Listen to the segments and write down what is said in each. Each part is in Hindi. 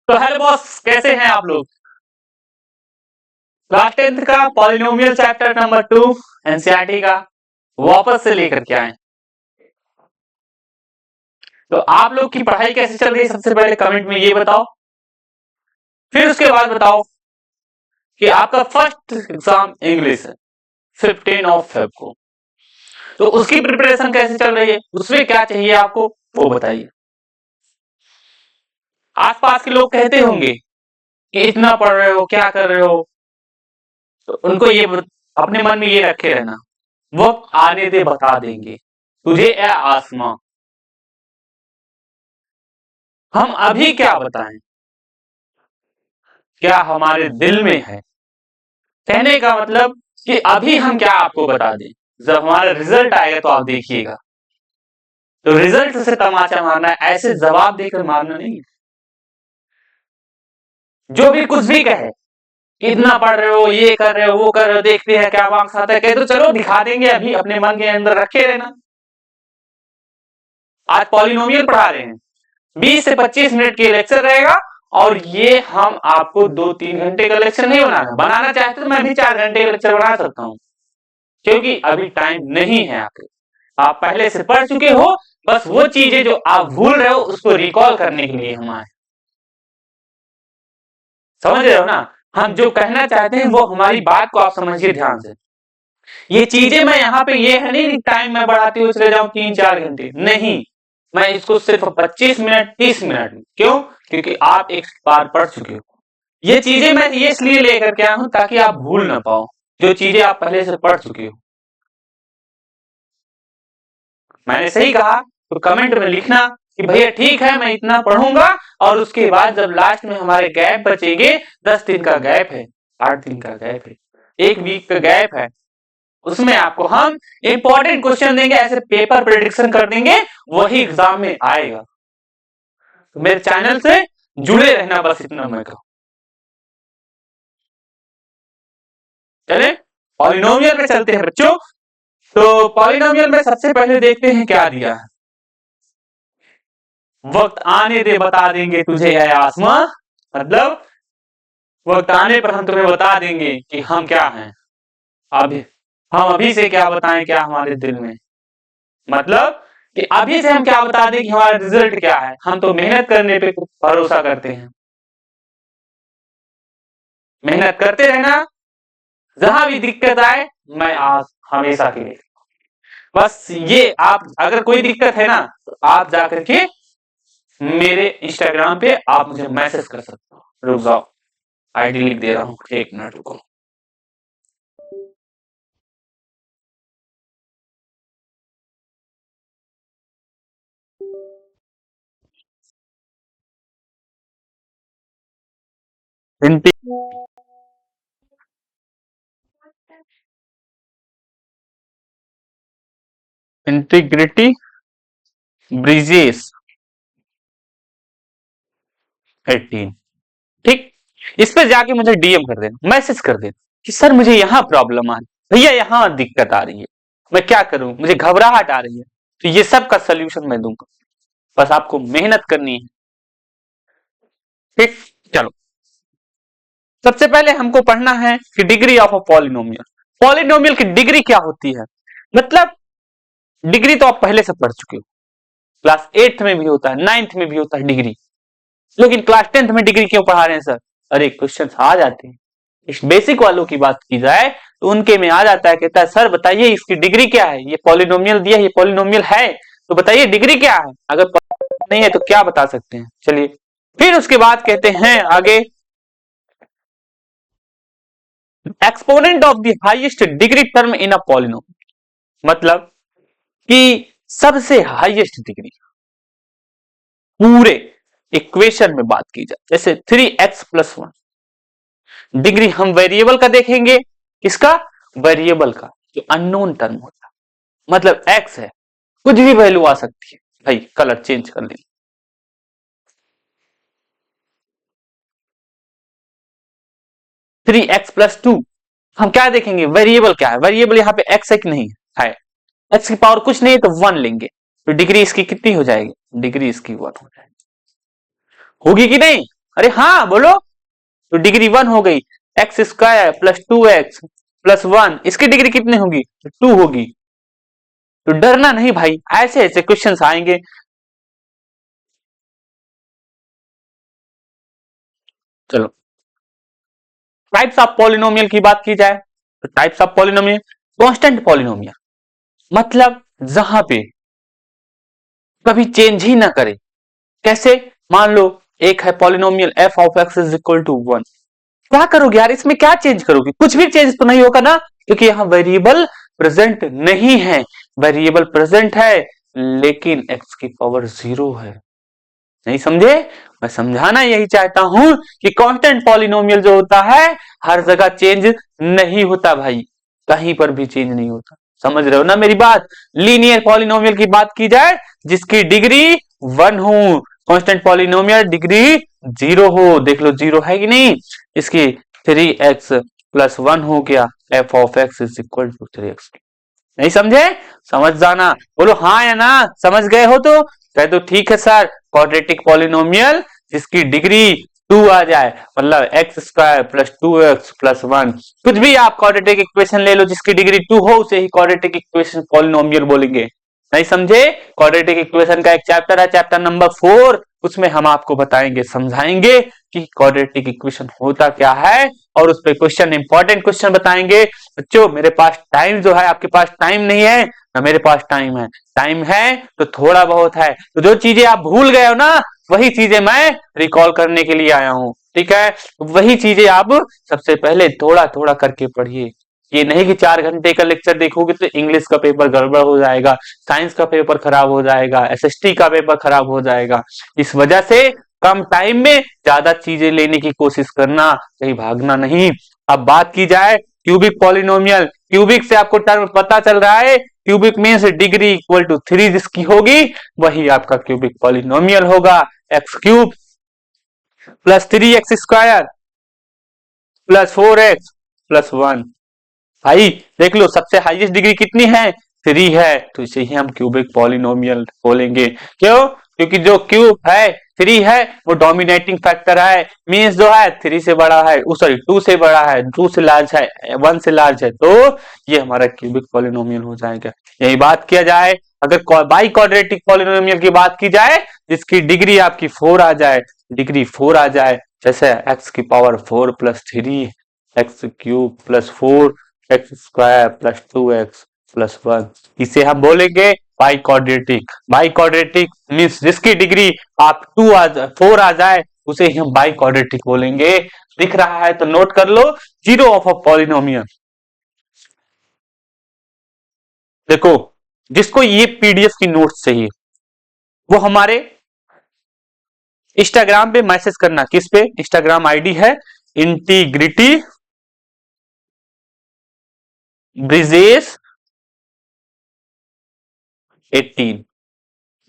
तो हेलो बॉस, कैसे हैं आप लोग? क्लास 10th का पॉलिनोमियल चैप्टर नंबर 2 एनसीईआरटी का वापस से लेकर के आए। तो आप लोग की पढ़ाई कैसे चल रही है, सबसे पहले कमेंट में ये बताओ। फिर उसके बाद बताओ कि आपका फर्स्ट एग्जाम इंग्लिश है 15 ऑफ फेब को, तो उसकी प्रिपरेशन कैसे चल रही है, उसमें क्या चाहिए आपको वो बताइए। आसपास के लोग कहते होंगे कि इतना पढ़ रहे हो, क्या कर रहे हो, तो उनको ये अपने मन में ये रखे रहना, वक्त आने दे बता देंगे तुझे ए आसमां। हम अभी क्या बताएं, क्या हमारे दिल में है। कहने का मतलब कि अभी हम क्या आपको बता दें, जब हमारा रिजल्ट आएगा तो आप देखिएगा। तो रिजल्ट से तमाचा मारना है, ऐसे जवाब देकर मारना नहीं। जो भी कुछ भी कहे, इतना पढ़ रहे हो, ये कर रहे हो, वो कर रहे हो, देखते हैं क्या मार्क्स आता है, कहे तो चलो दिखा देंगे, अभी अपने मन के अंदर रखे रहना। आज पॉलिनोमियल पढ़ा रहे हैं, 20 से 25 मिनट के लेक्चर रहेगा, और ये हम आपको 2-3 घंटे का लेक्चर नहीं बनाना। बनाना चाहते तो मैं भी 4 घंटे का लेक्चर बना सकता हूं, क्योंकि अभी टाइम नहीं है आपके। आप पहले से पढ़ चुके हो, बस वो चीजें जो आप भूल रहे हो उसको रिकॉल करने के लिए हम आए। समझ रहे हो ना? हम जो कहना चाहते हैं वो हमारी बात को आप समझिए ध्यान से। ये चीजें मैं यहाँ पे ये है नहीं टाइम मैं बढ़ाती हुई चले जाऊं 3-4 घंटे, नहीं, मैं इसको सिर्फ 25 मिनट 30 मिनट। क्यों? क्योंकि आप एक बार पढ़ चुके हो। ये चीजें मैं ये इसलिए लेकर के आया हूं ताकि आप भूल ना पाओ जो चीजें आप पहले से पढ़ चुके हो। मैंने सही कहा तो कमेंट में लिखना कि भैया ठीक है मैं इतना पढ़ूंगा, और उसके बाद जब लास्ट में हमारे गैप बचेंगे, 10 दिन का गैप है, 8 दिन का गैप है, 1 वीक का गैप है, उसमें आपको हम इंपॉर्टेंट क्वेश्चन देंगे, ऐसे पेपर प्रेडिक्शन कर देंगे, वही एग्जाम में आएगा। तो मेरे चैनल से जुड़े रहना, बस इतना मैं कहूं। चले पॉलिनोमियल में चलते हैं बच्चों। तो पॉलिनोमियल में सबसे पहले देखते हैं क्या दिया है। वक्त आने दे बता देंगे तुझे ऐ आसमां, मतलब वक्त आने पर हम तुम्हें बता देंगे कि हम क्या हैं। अभी हम अभी से क्या बताएं क्या हमारे दिल में, मतलब कि अभी से हम क्या बता दें कि हमारा रिजल्ट क्या है। हम तो मेहनत करने पे भरोसा करते हैं, मेहनत करते रहना, जहां भी दिक्कत आए मैं आज हमेशा के लिए। बस ये आप अगर कोई दिक्कत है ना तो आप जाकर के मेरे इंस्टाग्राम पे आप मुझे मैसेज कर सकते हो। रुक जाओ, आईडी लिख दे रहा हूं, 1 मिनट रुको। इंटीग्रिटी ब्रिजेस 18, ठीक। इस पे जाके मुझे डीएम कर देना, मैसेज कर देना कि सर मुझे यहाँ प्रॉब्लम आ रही है, भैया यहाँ दिक्कत आ रही है, मैं क्या करूं, मुझे घबराहट आ रही है। तो ये सब का सलूशन मैं दूंगा, बस आपको मेहनत करनी है, ठीक। चलो सबसे पहले हमको पढ़ना है कि degree of a polynomial. Polynomial की डिग्री क्या होती है, मतलब डिग्री तो आप पहले से पढ़ चुके हो, क्लास 8th में भी होता है, 9th में भी होता है डिग्री, लेकिन क्लास 10th में डिग्री क्यों पढ़ा रहे हैं सर? अरे क्वेश्चन आ जाते हैं, इस बेसिक वालों की बात की जाए तो उनके में आ जाता है, कहता है सर बताइए इसकी डिग्री क्या है, ये पॉलिनोमियल दिया, ये पॉलिनोमियल है तो बताइए डिग्री क्या है। अगर नहीं है तो क्या बता सकते हैं, चलिए। फिर उसके बाद कहते हैं आगे, exponent of the highest degree term in a polynomial, मतलब कि सबसे हाईएस्ट डिग्री पूरे इक्वेशन में बात की जाए, जैसे 3x+1 डिग्री हम वेरिएबल का देखेंगे, किसका? वेरिएबल का, जो अननोन टर्म होता है, मतलब x है, कुछ भी वैल्यू आ सकती है। भाई कलर चेंज कर लेंगे, 3x+2 हम क्या देखेंगे, वेरिएबल क्या है, वेरिएबल यहाँ पे x है कि नहीं है, x की पावर कुछ नहीं है तो 1 लेंगे, तो डिग्री इसकी कितनी हो जाएगी, डिग्री इसकी 1 हो जाएगी, होगी कि नहीं? अरे हाँ बोलो। तो डिग्री 1 हो गई, x square plus 2x plus 1, इसकी डिग्री कितनी होगी? 2 होगी। तो डरना नहीं भाई, ऐसे ऐसे क्वेश्चंस आएंगे। चलो टाइप्स ऑफ पॉलिनोमियल की बात की जाए तो types of polynomial, constant polynomial मतलब जहां पे कभी चेंज ही ना करे। कैसे? मान लो एक है polynomial F of X is equal to 1, क्या करोगे यार इसमें, क्या चेंज करोगे? कुछ भी चेंज तो नहीं होगा ना, क्योंकि यहाँ वेरिएबल प्रेजेंट नहीं है। वेरिएबल प्रेजेंट है लेकिन एक्स की पावर 0 है। नहीं समझे? मैं समझाना यही चाहता हूं कि कांस्टेंट पॉलिनोमियल जो होता है हर जगह चेंज नहीं होता भाई, कहीं पर भी चेंज नहीं होता। समझ रहे हो ना मेरी बात? लीनियर पॉलिनोमियल की बात की जाए जिसकी डिग्री 1 हो, कांस्टेंट पॉलिनोमियल डिग्री 0 हो, देख लो 0 है कि नहीं, इसकी 3x प्लस 1 हो गया, F of X is equal to 3x। नहीं समझे? समझ जाना, बोलो हाँ या ना, समझ गए हो तो कह दो ठीक है सर। क्वाड्रेटिक पॉलिनोमियल जिसकी डिग्री 2 आ जाए, मतलब x square plus 2x plus 1, कुछ भी आप क्वाड्रेटिक इक्वेशन ले लो जिसकी डिग्री 2 हो उसे ही क्वाड्रेटिक इक्वेशन पॉलिनोमियल बोलेंगे। नहीं समझे? क्वाड्रेटिक इक्वेशन का एक चैप्टर है, चैप्टर नंबर 4, उसमें हम आपको बताएंगे, समझाएंगे कि क्वाड्रेटिक इक्वेशन होता क्या है और उस पर क्वेश्चन, इंपॉर्टेंट क्वेश्चन बताएंगे। बच्चों मेरे पास टाइम जो है, आपके पास टाइम नहीं है ना, मेरे पास टाइम है। टाइम है तो थोड़ा बहुत है, तो जो चीजें आप भूल गए हो ना वही चीजें मैं रिकॉल करने के लिए आया हूं, ठीक है? वही चीजें आप सबसे पहले थोड़ा थोड़ा करके पढ़िए। ये नहीं कि 4 घंटे का लेक्चर देखोगे तो इंग्लिश का पेपर गड़बड़ हो जाएगा, साइंस का पेपर खराब हो जाएगा, एसएसटी का पेपर खराब हो जाएगा। इस वजह से कम टाइम में ज्यादा चीजें लेने की कोशिश करना, कहीं भागना नहीं। अब बात की जाए क्यूबिक पॉलिनोमियल, क्यूबिक से आपको टर्म पता चल रहा है, cubic means degree equal to 3 जिसकी होगी वही आपका क्यूबिक पॉलिनोमियल होगा। X cube plus 3x square plus 4x plus 1। भाई देख लो सबसे हाईएस्ट डिग्री कितनी है? 3 है, तो इसे ही हम क्यूबिक पॉलिनोमियल बोलेंगे। क्यों? क्योंकि जो क्यूब है 3 है वो डोमिनेटिंग फैक्टर है, मीन्स जो है 3 से बड़ा है, सॉरी 2 से बड़ा है, 2 से लार्ज है, 1 से लार्ज है, तो ये हमारा क्यूबिक पॉलिनोमियल हो जाएगा। यही बात किया जाए अगर बाई क्वाड्रेटिक पॉलिनोमियल की बात की जाए जिसकी डिग्री आपकी 4 आ जाए, डिग्री 4 आ जाए, जैसे एक्स की power 4 plus 3, x cube plus 4 x square plus 2x plus 1, इसे हम बोलेंगे by quadratic. By quadratic means जिसकी डिग्री आप 4 आ जाए उसे ही हम बाई क्वाड्रेटिक बोलेंगे। दिख रहा है तो नोट कर लो, जीरो ऑफ अ पॉलिनोमियल। देखो जिसको ये पीडीएफ की नोट्स चाहिए वो हमारे इंस्टाग्राम पे मैसेज करना। किस पे? इंस्टाग्राम आईडी है इंटीग्रिटी ब्रिजेश 18,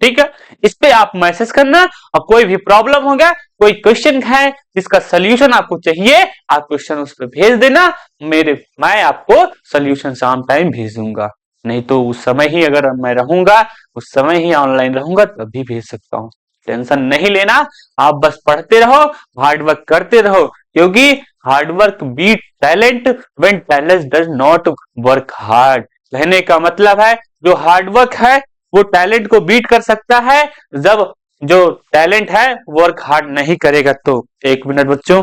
ठीक है? इस पे आप मैसेज करना और कोई भी प्रॉब्लम हो गया, कोई क्वेश्चन है जिसका सोल्यूशन आपको चाहिए, आप क्वेश्चन उस पर भेज देना, मैं आपको सोल्यूशन शाम टाइम भेज दूंगा। नहीं तो उस समय ही अगर मैं रहूंगा, उस समय ही ऑनलाइन रहूंगा तभी भेज सकता हूँ। टेंशन नहीं लेना, आप बस पढ़ते रहो, हार्डवर्क करते रहो, क्योंकि hard work beat talent when talent does not work hard. कहने का मतलब है जो हार्डवर्क है वो टैलेंट को बीट कर सकता है जब जो टैलेंट है वर्क हार्ड नहीं करेगा। तो एक मिनट बच्चों,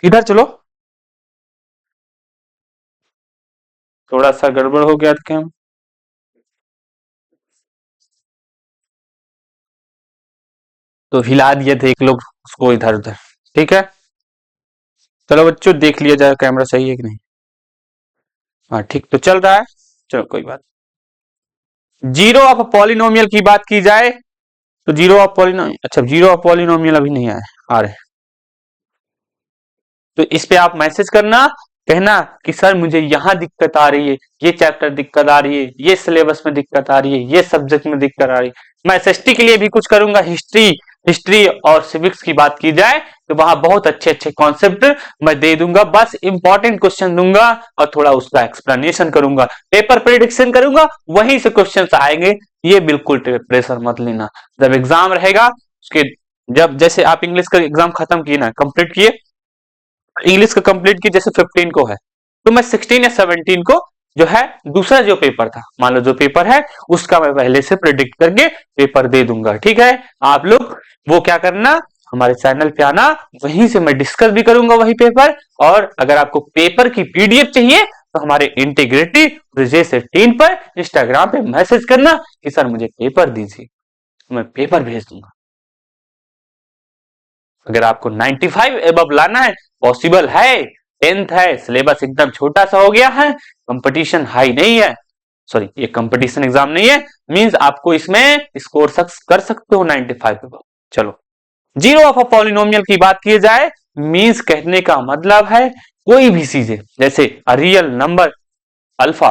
इधर चलो, थोड़ा सा गड़बड़ हो गया क्या? तो हिला दिए थे एक लोग उसको इधर उधर, ठीक है? चलो बच्चों देख लिया जाए कैमरा सही है कि नहीं। हाँ ठीक तो चल रहा है, चलो कोई बात। जीरो ऑफ पॉलिनोमियल की बात की जाए तो जीरो ऑफ पॉलिनोमियल, अच्छा जीरो ऑफ पॉलिनोमियल अभी नहीं आए, आ रहे। तो इस पे आप मैसेज करना, कहना कि सर मुझे यहाँ दिक्कत आ रही है, ये चैप्टर दिक्कत आ रही है, ये सिलेबस में दिक्कत आ रही है, ये सब्जेक्ट में दिक्कत आ रही है। मैं एसएसटी के लिए भी कुछ करूंगा, हिस्ट्री हिस्ट्री और सिविक्स की बात की जाए तो वहां बहुत अच्छे अच्छे कॉन्सेप्ट मैं दे दूंगा, बस इंपॉर्टेंट क्वेश्चन दूंगा और थोड़ा उसका एक्सप्लेनेशन करूंगा, पेपर प्रेडिक्शन करूंगा, वहीं से क्वेश्चन आएंगे। ये बिल्कुल प्रेशर मत लेना, जब एग्जाम रहेगा उसके जब जैसे आप इंग्लिश का एग्जाम खत्म किए ना, कंप्लीट किए, इंग्लिश का कंप्लीट किए, जैसे 15 को है, तो मैं 16 या 17 को जो है दूसरा जो पेपर था, मान लो जो पेपर है उसका मैं पहले से प्रेडिक्ट करके पेपर दे दूंगा। ठीक है, आप लोग वो क्या करना, हमारे चैनल पे आना, वहीं से मैं डिस्कस भी करूंगा वही पेपर। और अगर आपको पेपर की पीडीएफ चाहिए तो हमारे इंटीग्रिटी विजय से टीम पर इंस्टाग्राम पे मैसेज करना कि सर मुझे पेपर दीजिए, तो मैं पेपर भेज दूंगा। अगर आपको 95 एबव लाना है, पॉसिबल है, 10th है, सिलेबस एकदम छोटा सा हो गया है, कंपटीशन हाई नहीं है, सॉरी ये कंपटीशन एग्जाम नहीं है, मींस आपको इसमें स्कोर सक्स कर सकते हो 95 एबव। चलो, जीरो ऑफ अ पॉलिनोमियल की बात की जाए, मींस कहने का मतलब है कोई भी चीजें, जैसे a real number alpha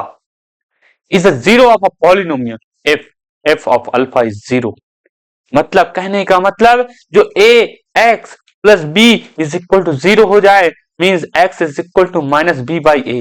is a zero of a polynomial if f of alpha is zero. मतलब कहने का मतलब जो a x plus b is equal to zero हो जाए, means x is equal to minus b by a.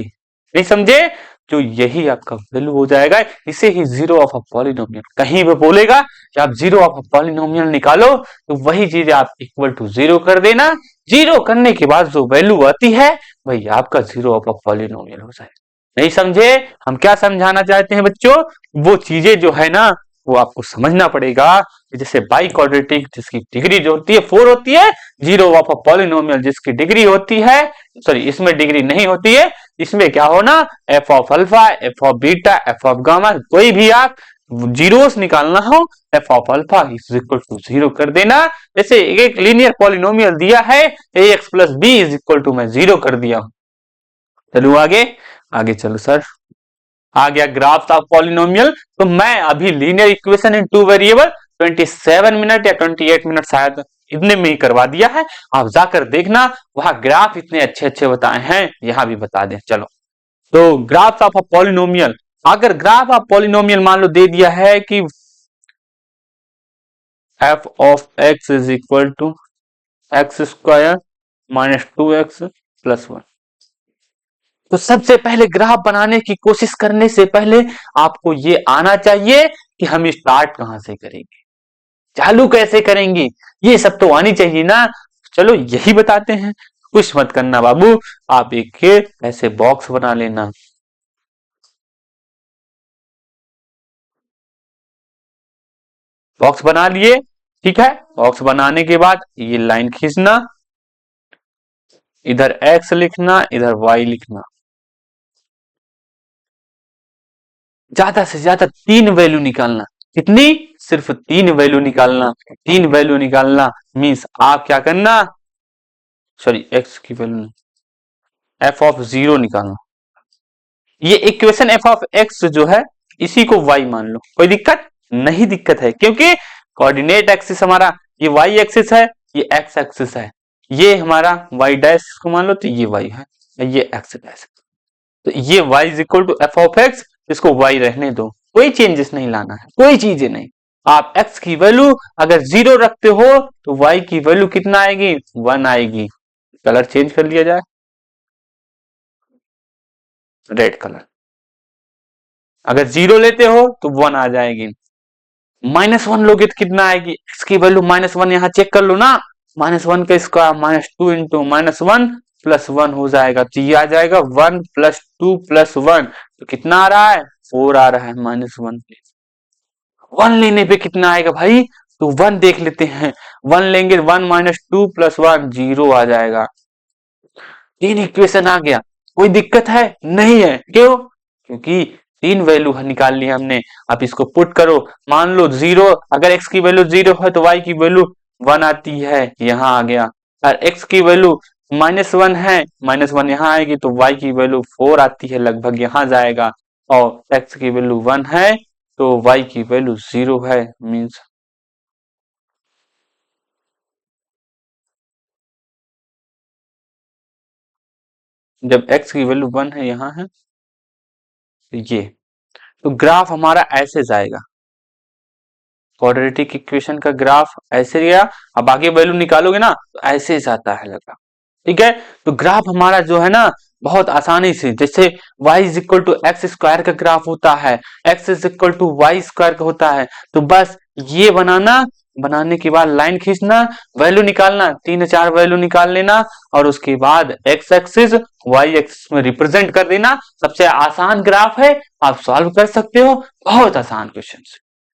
नहीं समझे? जो यही आपका वैल्यू हो जाएगा, इसे ही जीरो ऑफ अ पॉलिनोमियल। कहीं भी बोलेगा कि आप जीरो ऑफ अ पॉलिनोमियल निकालो, तो वही चीज आप इक्वल टू जीरो कर देना। जीरो करने के बाद जो वैल्यू आती है वही आपका जीरो ऑफ अ पॉलिनोमियल हो जाएगा। नहीं समझे? हम क्या समझाना चाहते हैं बच्चों? वो चीजें जो है ना, वो आपको समझना पड़ेगा। जैसे बाई क्वाड्रेटिक जिसकी डिग्री जो होती है 4 होती है, जीरो ऑफ अ पॉलिनोमियल जिसकी डिग्री होती है, सॉरी इसमें डिग्री नहीं होती है, इसमें क्या होना, f of alpha, f of beta, f of gamma, कोई भी आप जीरोस निकालना हो, f of alpha is equal to zero कर देना। जैसे एक लीनियर पॉलिनोमियल दिया है, a x plus b is equal to मैं जीरो कर दिया। चलो आगे, आगे चलो सर। आ गया ग्राफ्स ऑफ पॉलिनोमियल। तो मैं अभी linear equation in two variable 27 minute या 28 मिनट शायद इतने में ही करवा दिया है। आप जाकर देखना, वहां ग्राफ इतने अच्छे अच्छे बताए हैं, यहां भी बता दें। चलो, तो ग्राफ्स ऑफ अ पॉलिनोमियल, अगर ग्राफ ऑफ पॉलिनोमियल मान लो दे दिया है कि F of X is equal to X square minus 2x plus 1, तो सबसे पहले ग्राफ बनाने की कोशिश करने से पहले आपको ये आना चाहिए कि हम स्टार्ट कहां से करेंगे, चालू कैसे करेंगे, ये सब तो आनी चाहिए ना। चलो यही बताते हैं, कुछ मत करना बाबू, आप एक ऐसे बॉक्स बना लेना, बॉक्स बना लिए, ठीक है। बॉक्स बनाने के बाद ये लाइन खींचना, इधर x लिखना, इधर y लिखना, ज्यादा से ज्यादा 3 वैल्यू निकालना। कितनी? सिर्फ 3 वैल्यू निकालना। 3 वैल्यू निकालना मीन्स आप क्या करना, सॉरी x की वैल्यू, एफ ऑफ जीरो निकालना। ये इक्वेशन एफ ऑफ एक्स जो है इसी को y मान लो, कोई दिक्कत नहीं, दिक्कत है क्योंकि कोऑर्डिनेट एक्सिस हमारा ये y एक्सिस है, ये x एक्सिस है, ये हमारा y डैश इसको मान लो, तो ये y है, ये x डैश, तो ये y is equal to F of X, इसको y रहने दो, कोई चेंजेस नहीं लाना है, कोई चीजें नहीं। आप x की वैल्यू अगर जीरो रखते हो तो y की वैल्यू कितना आएगी, 1 आएगी। कलर चेंज कर लिया जाए, रेड कलर। अगर जीरो लेते हो तो 1 आ जाएगी, -1 लोगे तो कितना आएगी, x की वैल्यू -1, यहां चेक कर लो ना, -1 का स्क्वायर -2 इंटू -1 प्लस 1 हो जाएगा, तो ये आ जाएगा 1 प्लस 2 प्लस 1, तो कितना आ रहा है, 4 आ रहा है। -1 1 लेने पे कितना आएगा भाई, तो 1 देख लेते हैं, 1 लेंगे, 1 माइनस 2 प्लस 1 0 आ जाएगा। 3 इक्वेशन आ गया, कोई दिक्कत है नहीं है, क्यों, क्योंकि 3 वैल्यू निकाल ली हमने। अब इसको पुट करो, मान लो जीरो, अगर x की वैल्यू जीरो है तो y की वैल्यू 1 आती है, यहाँ आ गया। और x की वैल्यू -1 है, -1 यहाँ आएगी, तो y की वैल्यू 4 आती है, लगभग यहाँ जाएगा। और x की वैल्यू 1 है तो y की वैल्यू 0 है, मीन्स जब x की वैल्यू 1 है, यहाँ है, तो ये, तो ग्राफ हमारा ऐसे जाएगा, क्वाड्रेटिक इक्वेशन का ग्राफ ऐसे गया। अब आगे वैल्यू निकालोगे ना तो ऐसे जाता है लगा, ठीक है। तो ग्राफ हमारा जो है ना बहुत आसानी से, जैसे y is equal to X square का ग्राफ होता है, x is equal to Y square का होता है, तो बस ये बनाना, बनाने के बाद लाइन खींचना, वैल्यू निकालना, 3 4 वैल्यू निकाल लेना और उसके बाद एक्स एक्सिस वाई एक्सिस में रिप्रेजेंट कर देना। सबसे आसान ग्राफ है, आप सॉल्व कर सकते हो, बहुत आसान क्वेश्चन।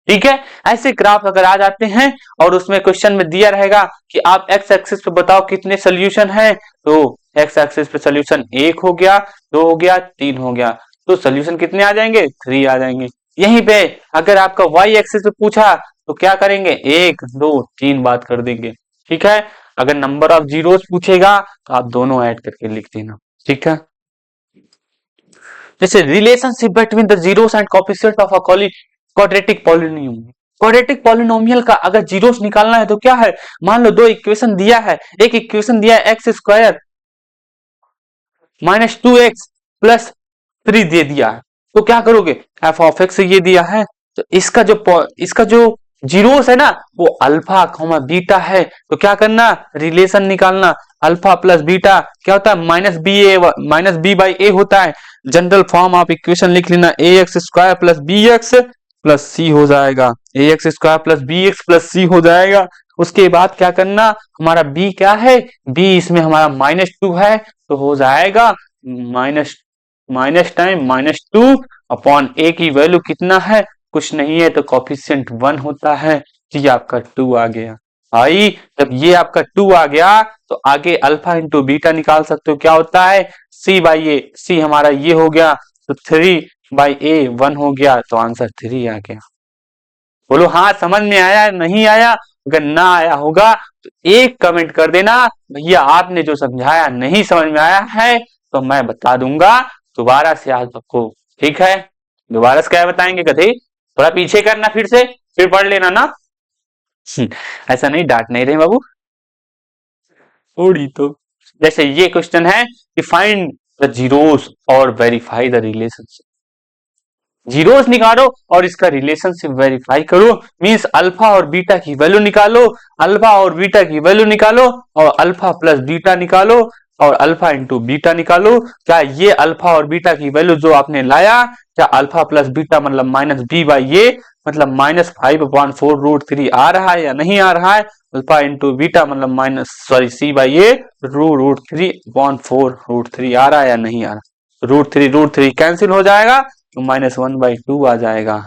ठीक है, ऐसे ग्राफ अगर आ जाते हैं और उसमें क्वेश्चन में दिया रहेगा कि आप एक्स एक्सिस पे बताओ कितने सोल्यूशन है, तो एक्स एक्सिस पे सोल्यूशन 1 हो गया, 2 हो गया, 3 हो गया, तो सोल्यूशन कितने आ जाएंगे, 3 आ जाएंगे। यहीं पे अगर आपका वाई एक्सिस पे पूछा तो क्या करेंगे, 1 2 3 बात कर देंगे। ठीक है, अगर नंबर ऑफ जीरोस पूछेगा तो आप दोनों ऐड करके लिख देना। ठीक है, जैसे relationship between the zeros and coefficient of a quadratic polynomial. Quadratic polynomial का अगर जीरोस निकालना है तो क्या है, मान लो दो इक्वेशन दिया है, एक इक्वेशन दिया है x square minus 2x plus 3 दे दिया है, तो क्या करोगे, एफ ऑफ एक्स ये दिया है, तो इसका जो जीरोस है ना वो अल्फा कॉमा बीटा है, तो क्या करना, रिलेशन निकालना, अल्फा प्लस बीटा क्या होता है, माइनस बी बाई ए होता है। जनरल फॉर्म आप इक्वेशन लिख लेना, a x square plus b x plus c हो जाएगा, a x square plus b x plus c हो जाएगा। उसके बाद क्या करना, हमारा b क्या है, b इसमें हमारा -2 है, तो हो जाएगा minus minus time -2 upon a की वैल्यू कितना है, कुछ नहीं है, तो कोफिशिएंट 1 होता है, तो ये आपका 2 आ गया। आई जब ये आपका 2 आ गया तो आगे अल्फा इंटू बीटा निकाल सकते हो, क्या होता है, c बाई ए, सी हमारा ये हो गया, तो 3 बाई ए 1 हो गया, तो आंसर 3 आ गया। बोलो हाँ समझ में आया, नहीं आया, अगर ना आया होगा तो एक कमेंट कर देना, भैया आपने जो समझाया नहीं समझ में आया है, तो मैं बता दूंगा दोबारा से आज आपको। ठीक है, दोबारा से क्या बताएंगे, कथे थोड़ा पीछे करना, फिर पढ़ लेना ना। ऐसा नहीं, डांट नहीं रहे बाबू, थोड़ी तो। जैसे ये क्वेश्चन है कि फाइंड द जीरोस और वेरीफाई द रिलेशनशिप, जीरोस निकालो और इसका रिलेशनशिप वेरीफाई करो, मींस अल्फा और बीटा की वैल्यू निकालो, अल्फा और बीटा की वैल्यू निकालो और अल्फा प्लस बीटा निकालो और अल्फा इंटू बीटा निकालो। क्या ये अल्फा और बीटा की वैल्यू जो आपने लाया, क्या अल्फा प्लस बीटा मतलब माइनस बी बाई ये मतलब -5/4√3 आ रहा है या नहीं आ रहा है, अल्फा इंटू बीटा मतलब सी बाई ये √3/4√3 आ रहा है या नहीं आ रहा, √3 कैंसिल हो जाएगा, तो -1/2 आ जाएगा।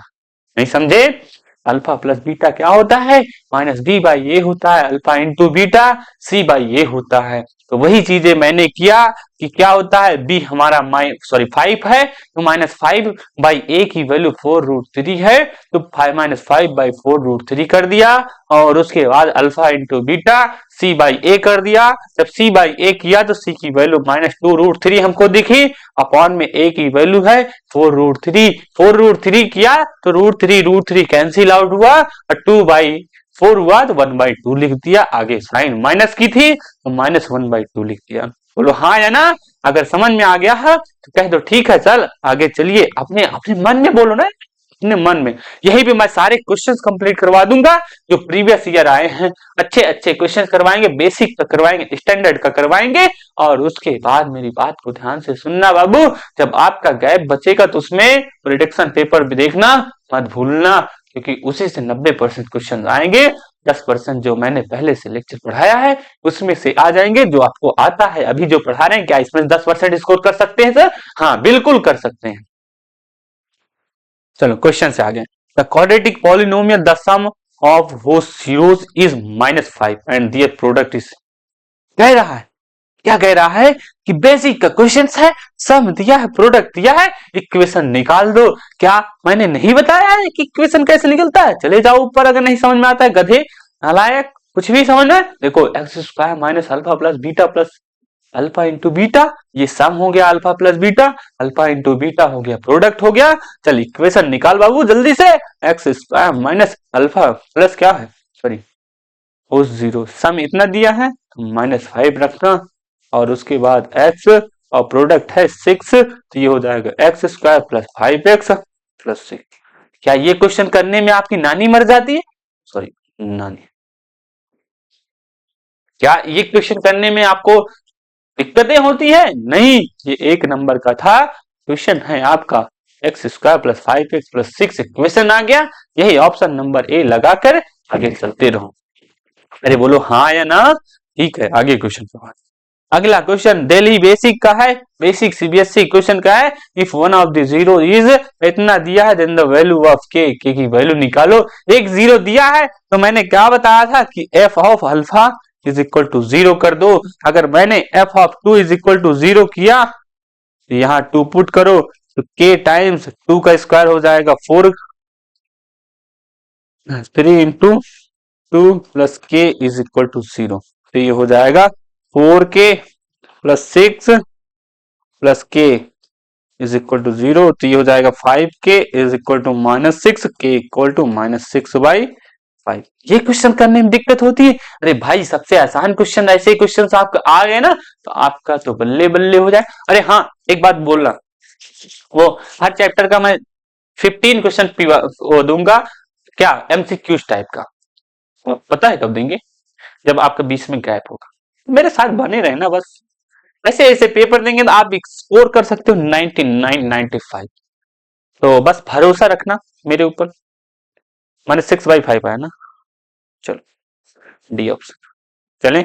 नहीं समझे, अल्फा प्लस बीटा क्या होता है, -b बाई ए होता है, alpha into beta c by a होता है। तो वही चीजें मैंने किया कि क्या होता है, b हमारा 5 है, तो -5/a की वैल्यू 4√3 है, तो -5/4√3 कर दिया और उसके बाद alpha into beta c by a कर दिया। जब c बाई ए किया तो c की वैल्यू -2√3 हमको दिखी, अपॉन में a की वैल्यू है 4√3 किया तो √3 कैंसिल आउट हुआ और 2/4 हुआ तो 1/2 लिख दिया, आगे साइन माइनस की थी तो -1/2 लिख दिया। बोलो हाँ या ना, अगर समझ में आ गया है तो कह दो ठीक है, चल आगे चलिए, अपने अपने मन में बोलो ना, अपने मन में। यहीं पे मैं सारे क्वेश्चंस कंप्लीट करवा दूंगा जो प्रीवियस ईयर आए हैं, अच्छे अच्छे क्वेश्चंस करवाएंगे, बेसिक का करवाएंगे, स्टैंडर्ड का करवाएंगे, और उसके बाद मेरी बात को ध्यान से सुनना बाबू, जब आपका गैप बचेगा तो उसमें प्रिडिक्शन पेपर भी देखना मत भूलना, क्योंकि उसी से 90% क्वेश्चन आएंगे, 10% जो मैंने पहले से लेक्चर पढ़ाया है उसमें से आ जाएंगे, जो आपको आता है अभी जो पढ़ा रहे हैं। क्या इसमें 10% स्कोर कर सकते हैं सर? हाँ बिल्कुल कर सकते हैं। चलो क्वेश्चन से आगे, the quadratic polynomial the sum of host zeros is -5 and their product is, कह रहा है, क्या कह रहा है कि बेसिक का क्वेश्चन है, सम दिया है, प्रोडक्ट दिया है, इक्वेशन निकाल दो। क्या मैंने नहीं बताया है कि इक्वेशन कैसे निकलता है? चले जाओ ऊपर, अगर नहीं समझ में आता है गधे नालायक, कुछ भी समझ में, देखो x square minus alpha plus beta plus alpha into beta, ये सम हो गया alpha plus beta, alpha into beta हो गया प्रोडक्ट हो गया। चल इक्वेशन निकाल बाबू जल्दी से, x square minus alpha plus क्या है, सॉरी होस्ट जीरो, सम इतना दिया है तो -5 रखना और उसके बाद x और प्रोडक्ट है 6, तो ये हो जाएगा x square plus 5x plus 6। क्या ये क्वेश्चन करने में आपकी नानी मर जाती है? सॉरी नानी, क्या ये क्वेश्चन करने में आपको दिक्कतें होती है? नहीं, ये 1 नंबर का था क्वेश्चन है आपका, x square plus 5x plus 6 question आ गया, यही ऑप्शन नंबर ए लगाकर आगे चलते रहो। अरे बोलो हाँ या ना। ठीक है, आगे क्वेश्चन पे बात। अगला क्वेश्चन दिल्ली बेसिक का है, बेसिक सीबीएसई क्वेश्चन का है। If one of the zero is, इतना दिया है, देन द वैल्यू ऑफ के की वैल्यू निकालो। एक जीरो दिया है तो मैंने क्या बताया था कि F of alpha is equal to zero कर दो। अगर मैंने F of two is equal to zero किया तो यहाँ टू पुट करो तो के टाइम्स टू का स्क्वायर हो जाएगा 4, 3 into two plus k is equal to zero. तो ये हो जाएगा 4k plus 6 plus k is equal to zero. तो ये हो जाएगा 5k इज इक्वल टू -6, के इक्वल टू -6/5। ये क्वेश्चन करने में दिक्कत होती है। अरे भाई सबसे आसान क्वेश्चन, ऐसे क्वेश्चन आपको आ गए ना तो आपका तो बल्ले बल्ले हो जाए। अरे हाँ, एक बात बोलना, वो हर चैप्टर का मैं 15 क्वेश्चन वो दूंगा, क्या एमसीक्यूज टाइप का। पता है कब देंगे? जब आपका बीच में गैप होगा। मेरे साथ बने रहे ना बस। ऐसे ऐसे पेपर देंगे तो आप स्कोर कर सकते हो 99, 95। तो बस भरोसा रखना मेरे ऊपर। मैंने 6/5 आया ना। चलो, डी ऑप्शन। चलें।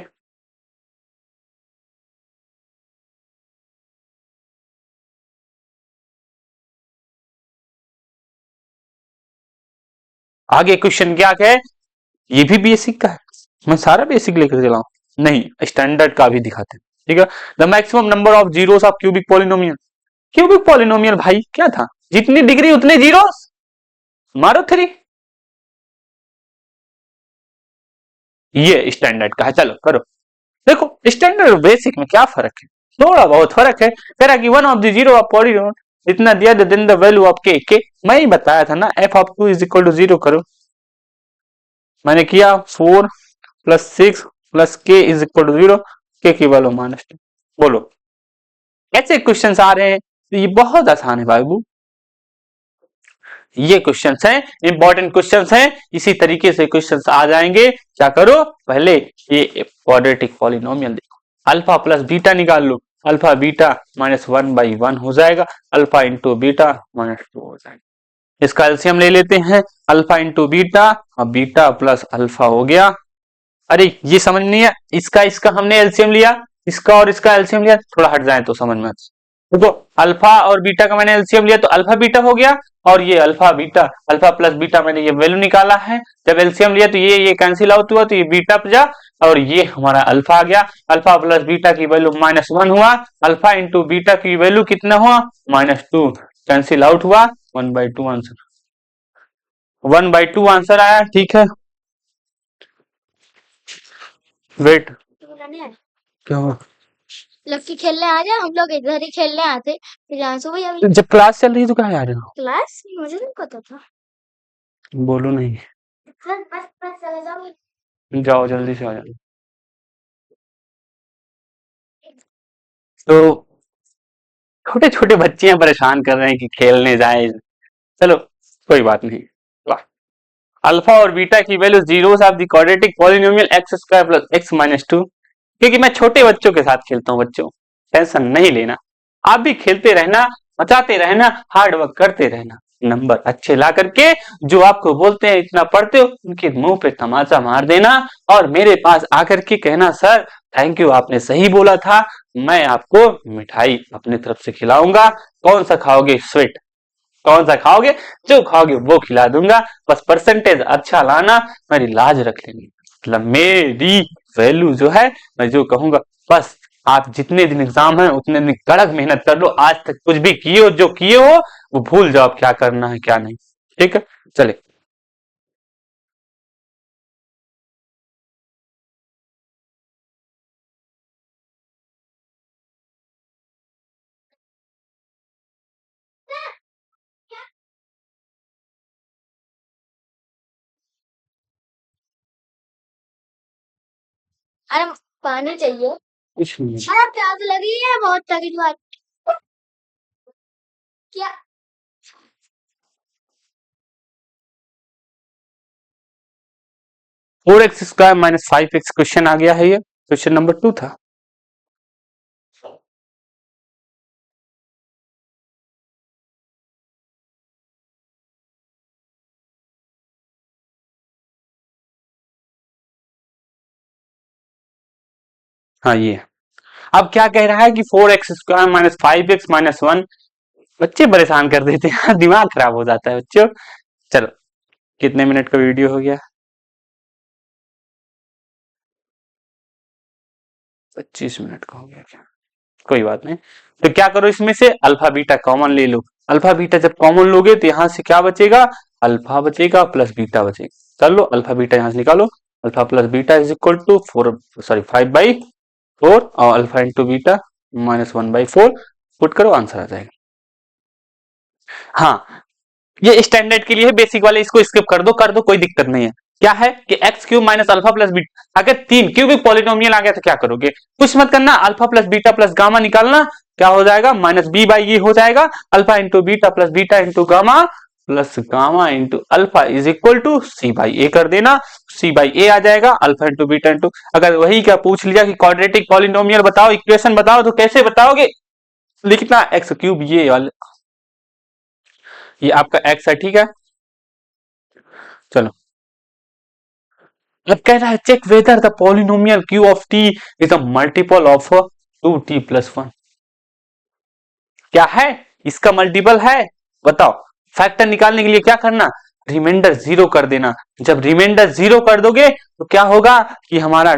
आगे क्वेश्चन क्या है? ये भी बेसिक का है। मैं सारा बेसिक लेकर चला हूं। नहीं, स्टैंडर्ड का भी दिखाते हैं। ठीक है। The maximum number of zeros of cubic polynomial. Cubic polynomial भाई क्या था? जितनी डिग्री उतने जीरो, मारो 3। ये स्टैंडर्ड का है। चलो करो। देखो स्टैंडर्ड और बेसिक में क्या फर्क है? थोड़ा बहुत फर्क है। कह रहा कि one of the zero of polynomial इतना दिया, देन द वैल्यू ऑफ के मैं ही बताया था ना, F of two is equal to zero करो। मैंने किया 4 plus 6 plus k is equal to zero, k की वैल्यू -2। बोलो ऐसे क्वेश्चन आ रहे हैं तो ये बहुत आसान है बाबू। ये क्वेश्चंस हैं, इंपॉर्टेंट क्वेश्चंस हैं। इसी तरीके से क्वेश्चंस आ जाएंगे। क्या करो, पहले ये क्वाड्रेटिक पॉलिनोमियल देखो, अल्फा प्लस बीटा निकाल लो। अल्फा बीटा -1/1 हो जाएगा, अल्फा इंटू बीटा -2 हो जाएगा। इसका एलसीएम ले लेते हैं, अल्फा इंटू बीटा और बीटा प्लस अल्फा हो गया। अरे ये समझ नहीं है, इसका इसका हमने एलसीएम लिया, इसका और इसका एलसीएम लिया, थोड़ा हट जाए तो समझ में। देखो अल्फा और बीटा का मैंने एलसीएम लिया तो अल्फा बीटा हो गया, और ये alpha beta, alpha plus beta मैंने ये वैल्यू निकाला है। जब एलसीएम लिया तो ये कैंसिल आउट हुआ, तो ये बीटा पे जा और ये हमारा अल्फा आ गया। अल्फा प्लस बीटा की वैल्यू -1 हुआ, अल्फा इंटू बीटा की वैल्यू कितना हुआ, -2। कैंसिल आउट हुआ, 1/2 आंसर, 1/2 आंसर आया। ठीक है, वेट क्या हुआ? लक्की खेलने आ जाए, हम लोग इधर ही खेलने आते। प्रियांशु भैया भी जब क्लास चल रही है तो कहाँ आ रहे हो? क्लास मुझे नहीं पता था। बोलो नहीं। बस बस बस चले जाओ। जाओ जल्दी से आ जाओ। तो छोटे छोटे बच्चे हैं, परेशान कर रहे हैं कि खेलने जाए। चलो कोई बात नहीं। अल्फा और बीटा की value zero of the quadratic polynomial x square plus x -2। क्योंकि मैं छोटे बच्चों के साथ खेलता हूँ, बच्चों टेंशन नहीं लेना। आप भी खेलते रहना, मचाते रहना, हार्ड वर्क करते रहना, नंबर अच्छे ला करके जो आपको बोलते हैं इतना पढ़ते हो उनके मुंह पे तमाचा मार देना, और मेरे पास आकर के कहना सर थैंक यू, आपने सही बोला था, मैं आपको मिठाई अपनी तरफ से खिलाऊंगा। कौन सा खाओगे? स्वीट। कौन सा खाओगे? जो खाओगे वो खिला दूंगा, बस परसेंटेज अच्छा लाना, मेरी लाज रख लेनी। मतलब मेरी वैल्यू जो है, मैं जो कहूंगा बस। आप जितने दिन एग्जाम है उतने दिन कड़क मेहनत कर लो। आज तक कुछ भी किए हो, जो किए हो वो भूल जाओ, क्या करना है क्या नहीं। ठीक है, चले। अरे पानी चाहिए। कुछ नहीं। अरे प्यास लगी है बहुत तगड़ी बात। क्या? 4x² - 5x क्वेश्चन आ गया है, ये क्वेश्चन नंबर 2 था। हाँ ये है। अब क्या कह रहा है कि 4x² माइनस 5x माइनस 1। बच्चे परेशान कर देते हैं, दिमाग खराब हो जाता है बच्चों। चलो कितने मिनट का वीडियो हो गया? 25 मिनट का हो गया क्या? कोई बात नहीं। तो क्या करो, इसमें से अल्फा बीटा कॉमन ले लो। अल्फा बीटा जब कॉमन लोगे तो यहां से क्या बचेगा? अल्फा बचेगा प्लस बीटा बचेगा। कर लो, अल्फा बीटा यहां से निकालो। Alpha plus beta is equal to 5/4 और अल्फा इंटू बीटा -1/4। पुट करो, आंसर आ जाएगा। हाँ, ये स्टैंडर्ड के लिए है, बेसिक वाले इसको स्किप कर दो, कोई दिक्कत नहीं है। क्या है कि x³ minus alpha plus beta, अगर 3 क्यूबिक पॉलिनोमियल आ गया तो क्या करोगे? कुछ मत करना, alpha plus beta plus gamma निकालना। क्या हो जाएगा? माइनस बी बाई ये हो जाएगा। Alpha into beta plus beta into gamma plus gamma into alpha is equal to c by a कर देना। सी बाई ए आ जाएगा, अल्फा इंटू बीटा इंटू, अगर वही क्या पूछ लिया कि क्वाड्रेटिक पॉलिनोमियल बताओ, इक्वेशन बताओ, तो कैसे बताओगे? लिखना x³ ये वाले, ये आपका x है, ठीक है। चलो, अब कह रहा है check whether the polynomial q of t is a multiple of 2t plus 1। क्या है? इसका मल्टीपल है? बताओ। फैक्टर निकालने के लिए क्या करना? रिमाइंडर जीरो कर देना। जब रिमाइंडर जीरो कर दोगे तो क्या होगा कि हमारा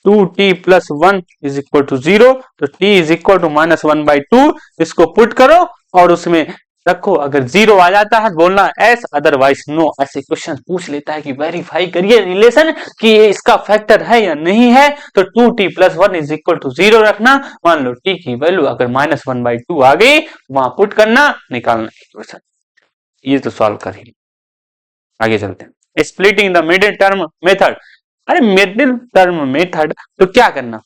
2t plus 1 is equal to 0। तो t इज इक्वल टू -1/2। इसको पुट करो और उसमें रखो। अगर 0 आ जाता है बोलना एस, अदरवाइज नो। ऐसे क्वेश्चन पूछ लेता है कि वेरीफाई करिए रिलेशन कि ये इसका फैक्टर है या नहीं है। तो 2t plus 1 is equal to 0 रखना। मान लो t की वैल्यू अगर -1/2 आ गई, वहां पुट करना, निकालना इक्वेशन। ये तो सॉल्व कर ही। आगे चलते हैं, splitting the middle term method. अरे मिडिल टर्म मेथड तो क्या करना?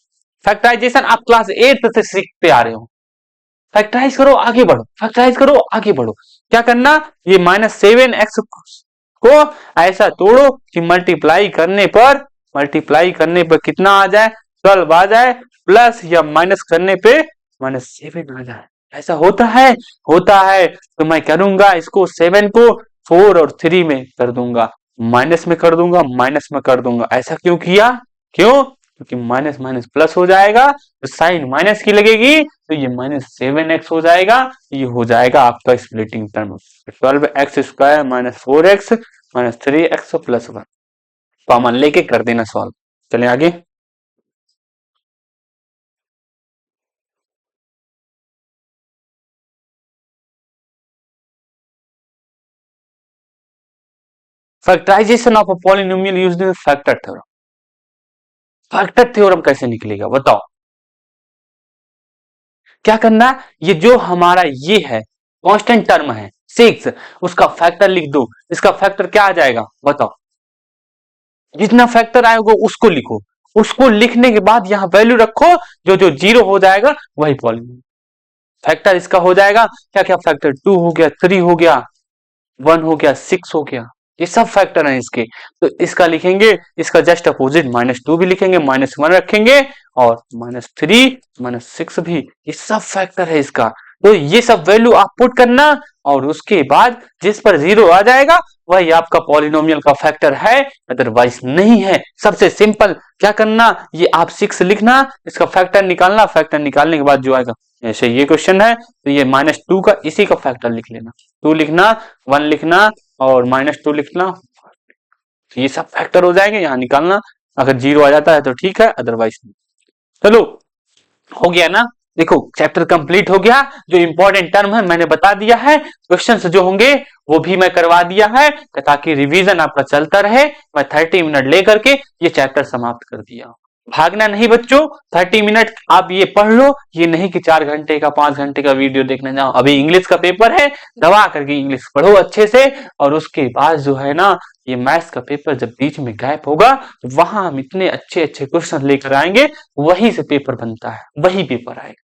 फैक्टराइजेशन आप क्लास 8 से सीखते आ रहे हो। फैक्टराइज करो, आगे बढ़ो, फैक्टराइज करो, आगे बढ़ो। क्या करना? ये -7x को ऐसा तोड़ो कि मल्टीप्लाई करने पर कितना आ जाए? 12 आ जाए, प्लस या माइनस करने पे -7 आ जाए। ऐसा होता है तो मैं करूंगा इसको 7 को 4 और 3 में कर दूंगा, माइनस में कर दूंगा। ऐसा क्यों किया? क्यों? क्योंकि माइनस माइनस प्लस हो जाएगा तो साइन माइनस की लगेगी, तो ये -7x हो जाएगा। ये हो जाएगा आपका splitting term. 12x² minus 4x minus 3x plus 1 common लेके कर देना सॉल्व। चले आगे। Factorisation of a polynomial using factor theorem. Factor theorem कैसे निकलेगा बताओ? क्या करना? ये जो हमारा ये है कांस्टेंट टर्म है 6, उसका फैक्टर लिख दो। इसका फैक्टर क्या आ जाएगा बताओ? जितना फैक्टर आएगा उसको लिखो। उसको लिखने के बाद यहां वैल्यू रखो, जो जो 0 हो जाएगा वही पॉलिनोमियल। फैक्टर इसका हो जाएगा क्या क्या? फैक्टर 2 हो गया, 3 हो गया, 1 हो गया, 6 हो गया। ये सब फैक्टर हैं इसके। तो इसका लिखेंगे, इसका जस्ट अपोजिट -2 भी लिखेंगे, -1 रखेंगे और -3 -6 भी। ये सब फैक्टर है इसका। तो ये सब वैल्यू आप पुट करना और उसके बाद जिस पर 0 आ जाएगा वही आपका पॉलिनोमियल का फैक्टर है, अदरवाइज नहीं है। सबसे सिंपल क्या करना? ये आप 6 लिखना, इसका फैक्टर निकालना, फैक्टर निकालने के बाद जो आएगा, ऐसे ये क्वेश्चन है तो ये -2 का इसी का फैक्टर लिख लेना। 2 लिखना, 1 लिखना और -2 लिखना। तो ये सब फैक्टर हो जाएंगे, यहाँ निकालना। अगर 0 आ जाता है तो ठीक है, अदरवाइज नहीं। चलो, हो गया ना? देखो चैप्टर कंप्लीट हो गया। जो इंपॉर्टेंट टर्म है मैंने बता दिया है, क्वेश्चंस जो होंगे वो भी मैं करवा दिया है, ताकि रिवीजन आपका चलता रहे। मैं 30 मिनट लेकर के ये चैप्टर समाप्त कर दिया। भागना नहीं बच्चों, 30 मिनट आप ये पढ़ लो। ये नहीं कि 4 घंटे का 5 घंटे का वीडियो देखने जाओ। अभी इंग्लिश का पेपर है, दबा करके इंग्लिश पढ़ो अच्छे से। और उसके बाद जो है ना, ये मैथ्स का पेपर जब बीच में गैप होगा तो वहां हम इतने अच्छे अच्छे क्वेश्चन लेकर आएंगे, वहीं से पेपर बनता है, वही पेपर आएगा।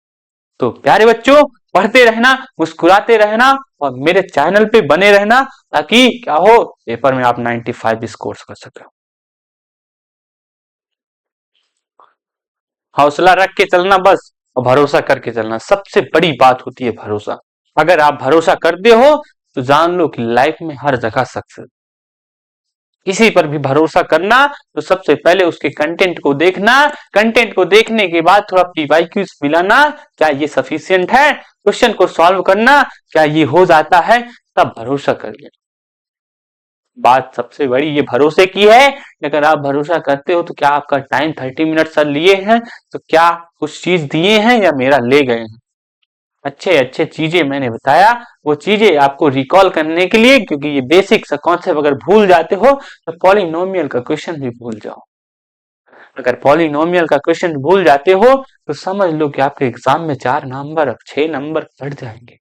तो प्यारे बच्चों, पढ़ते रहना, मुस्कुराते रहना और मेरे चैनल पे बने रहना, ताकि क्या हो, पेपर में आप 95 स्कोर कर सके। हौसला रख के चलना बस, और भरोसा करके चलना। सबसे बड़ी बात होती है भरोसा। अगर आप भरोसा करते हो तो जान लो कि लाइफ में हर जगह सक्सेस। किसी पर भी भरोसा करना तो सबसे पहले उसके कंटेंट को देखना, कंटेंट को देखने के बाद थोड़ा पीवाईक्यूज मिलाना, क्या ये सफिशिएंट है, क्वेश्चन को सॉल्व करना, क्या ये हो जाता है, तब भरोसा करिए। बात सबसे बड़ी ये भरोसे की है। अगर आप भरोसा करते हो तो क्या आपका टाइम 30 मिनट सर लिए हैं, तो क्या कुछ चीज दिए हैं या मेरा ले गए हैं? अच्छे अच्छे चीजें मैंने बताया, वो चीजें आपको रिकॉल करने के लिए, क्योंकि ये बेसिक सा कॉन्सेप्ट अगर भूल जाते हो तो पॉलिनोमियल का क्वेश्चन भी भूल जाओ। अगर पॉलिनोमियल का क्वेश्चन भूल जाते हो तो समझ लो कि आपके एग्जाम में 4 नंबर 6 नंबर कट जाएंगे।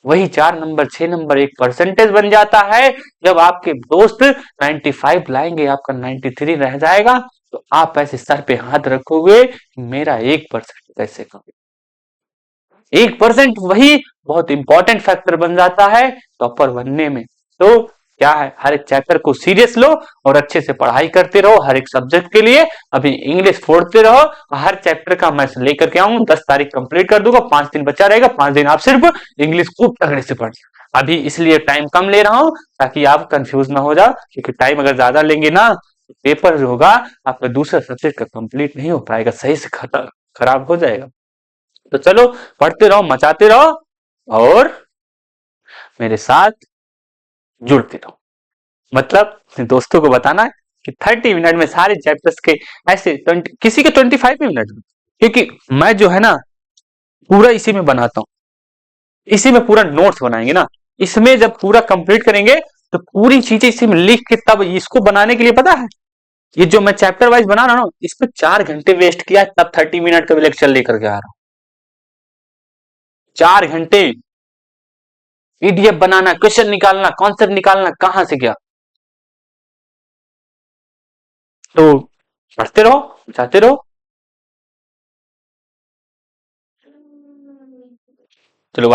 वही 4 नंबर 6 नंबर एक परसेंटेज बन जाता है। जब आपके दोस्त 95 लाएंगे, आपका 93 रह जाएगा, तो आप ऐसे सर पे हाथ रखोगे, मेरा 1% कैसे कम। 1% वही बहुत इंपॉर्टेंट फैक्टर बन जाता है टॉपर बनने में। तो क्या है, हर एक चैप्टर को सीरियस लो और अच्छे से पढ़ाई करते रहो हर एक सब्जेक्ट के लिए। अभी इंग्लिश फोड़ते रहो, हर चैप्टर का मैं लेकर के आऊंगा, 10 तारीख कंप्लीट कर दूंगा, 5 दिन बचा रहेगा, 5 दिन आप सिर्फ इंग्लिश खूब तगड़े से पढ़। अभी इसलिए टाइम कम ले रहा हूं ताकि आप कंफ्यूज ना हो जाओ, क्योंकि टाइम अगर ज्यादा लेंगे ना तो पेपर जो होगा आपका दूसरा सब्जेक्ट का कंप्लीट नहीं हो पाएगा, सही से खराब हो जाएगा। तो चलो, पढ़ते रहो, मचाते रहो और मेरे साथ जुड़ते रहो। मतलब अपने दोस्तों को बताना कि 30 मिनट में सारे चैप्टर्स के ऐसे 20, किसी के 25 मिनट में, क्योंकि मैं जो है ना पूरा इसी में बनाता हूँ, इसी में पूरा नोट्स बनाएंगे ना, इसमें जब पूरा कंप्लीट करेंगे तो पूरी चीजें इसी में लिख के तब इसको बनाने के लिए पता है, ये जो मैं चैप्टर वाइज बना रहा हूँ इसमें 4 घंटे वेस्ट किया, तब 30 मिनट का लेक्चर लेकर के आ रहा हूँ। 4 घंटे पीडीएफ बनाना, क्वेश्चन निकालना, कॉन्सेप्ट निकालना, कहां से क्या। तो पढ़ते रहो, जाते रहो। चलो।